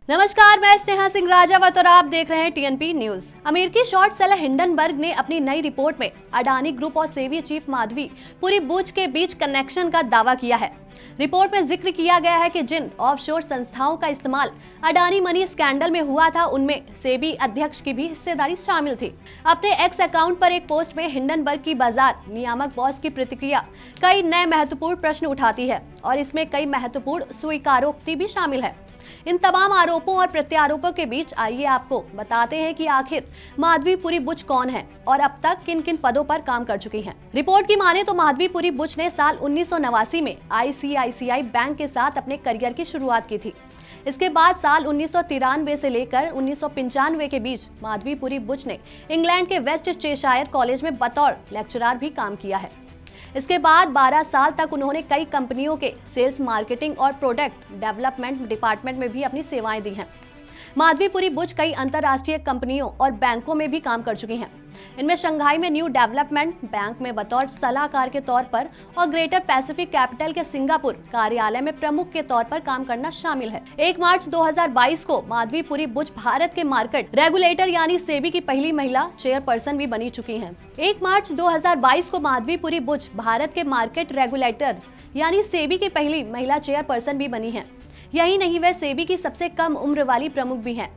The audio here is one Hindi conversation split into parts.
नमस्कार, मैं स्नेहा सिंह राजावत और आप देख रहे हैं टीएनपी न्यूज। अमेरिकी शॉर्ट सेलर हिंडनबर्ग ने अपनी नई रिपोर्ट में अडानी ग्रुप और सेबी चीफ माधवी पुरी बुच के बीच कनेक्शन का दावा किया है। रिपोर्ट में जिक्र किया गया है कि जिन ऑफशोर संस्थाओं का इस्तेमाल अडानी मनी स्कैंडल में हुआ था, उनमें सेबी अध्यक्ष की भी हिस्सेदारी शामिल थी। अपने एक्स अकाउंट पर एक पोस्ट में हिंडनबर्ग की बाजार नियामक बॉस की प्रतिक्रिया कई नए महत्वपूर्ण प्रश्न उठाती है और इसमें कई महत्वपूर्ण स्वीकारोक्ति भी शामिल है। इन तमाम आरोपों और प्रत्यारोपों के बीच आइए आपको बताते हैं कि आखिर माधवी पुरी बुच कौन है और अब तक किन किन पदों पर काम कर चुकी हैं। रिपोर्ट की माने तो माधवी पुरी बुच ने साल 1989 में आईसीआईसीआई बैंक के साथ अपने करियर की शुरुआत की थी। इसके बाद साल 1993 से लेकर 1995 के बीच माधवी पुरी बुच ने इंग्लैंड के वेस्ट चेशायर कॉलेज में बतौर लेक्चरर भी काम किया है। इसके बाद 12 साल तक उन्होंने कई कंपनियों के सेल्स, मार्केटिंग और प्रोडक्ट डेवलपमेंट डिपार्टमेंट में भी अपनी सेवाएं दी हैं। माधवी पुरी बुच कई अंतर्राष्ट्रीय कंपनियों और बैंकों में भी काम कर चुकी हैं। इनमें शंघाई में न्यू डेवलपमेंट बैंक में बतौर सलाहकार के तौर पर और ग्रेटर पैसिफिक कैपिटल के सिंगापुर कार्यालय में प्रमुख के तौर पर काम करना शामिल है। 1 मार्च 2022 को माधवी पुरी बुच भारत के मार्केट रेगुलेटर यानी सेबी की पहली महिला चेयरपर्सन भी बनी चुकी हैं। 1 मार्च 2022 को माधवी पुरी बुच भारत के मार्केट रेगुलेटर यानी सेबी की पहली महिला चेयरपर्सन भी बनी है। यही नहीं, वह सेबी की सबसे कम उम्र वाली प्रमुख भी हैं।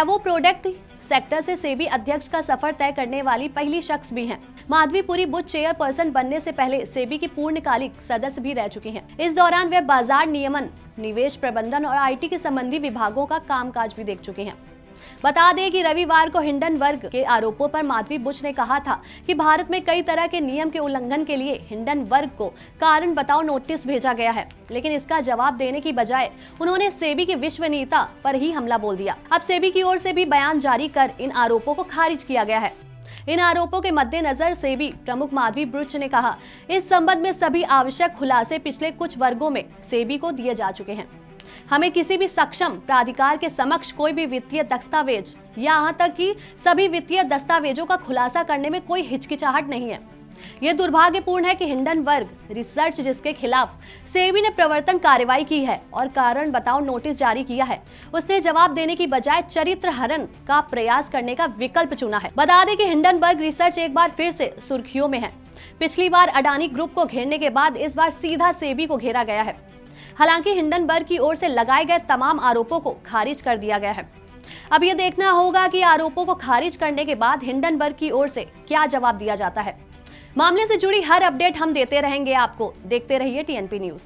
वो प्रोडक्ट सेक्टर से सेबी अध्यक्ष का सफर तय करने वाली पहली शख्स भी हैं। माधवी पुरी बुच चेयरपर्सन बनने से पहले सेबी की पूर्णकालिक सदस्य भी रह चुकी हैं। इस दौरान वे बाजार नियमन, निवेश प्रबंधन और आईटी के संबंधी विभागों का कामकाज भी देख चुकी हैं। बता दें कि रविवार को हिंडनबर्ग के आरोपों पर माधवी बुच ने कहा था कि भारत में कई तरह के नियम के उल्लंघन के लिए हिंडनबर्ग को कारण बताओ नोटिस भेजा गया है, लेकिन इसका जवाब देने की बजाय उन्होंने सेबी की विश्वसनीयता पर ही हमला बोल दिया। अब सेबी की ओर से भी बयान जारी कर इन आरोपों को खारिज किया गया है। इन आरोपों के मद्देनजर सेबी प्रमुख माधवी बुच ने कहा, इस संबंध में सभी आवश्यक खुलासे पिछले कुछ वर्गों में सेबी को दिए जा चुके हैं। हमें किसी भी सक्षम प्राधिकार के समक्ष कोई भी वित्तीय दस्तावेज या यहाँ तक कि सभी वित्तीय दस्तावेजों का खुलासा करने में कोई हिचकिचाहट नहीं है। यह दुर्भाग्यपूर्ण है कि हिंडनबर्ग रिसर्च, जिसके खिलाफ सेबी ने प्रवर्तन कार्रवाई की है और कारण बताओ नोटिस जारी किया है, उसने जवाब देने की बजाय चरित्र हरण का प्रयास करने का विकल्प चुना है। बता दें कि हिंडनबर्ग रिसर्च एक बार फिर से सुर्खियों में है। पिछली बार अडानी ग्रुप को घेरने के बाद इस बार सीधा सेबी को घेरा गया है। हालांकि हिंडनबर्ग की ओर से लगाए गए तमाम आरोपों को खारिज कर दिया गया है। अब ये देखना होगा कि आरोपों को खारिज करने के बाद हिंडनबर्ग की ओर से क्या जवाब दिया जाता है। मामले से जुड़ी हर अपडेट हम देते रहेंगे आपको। देखते रहिए टीएनपी न्यूज।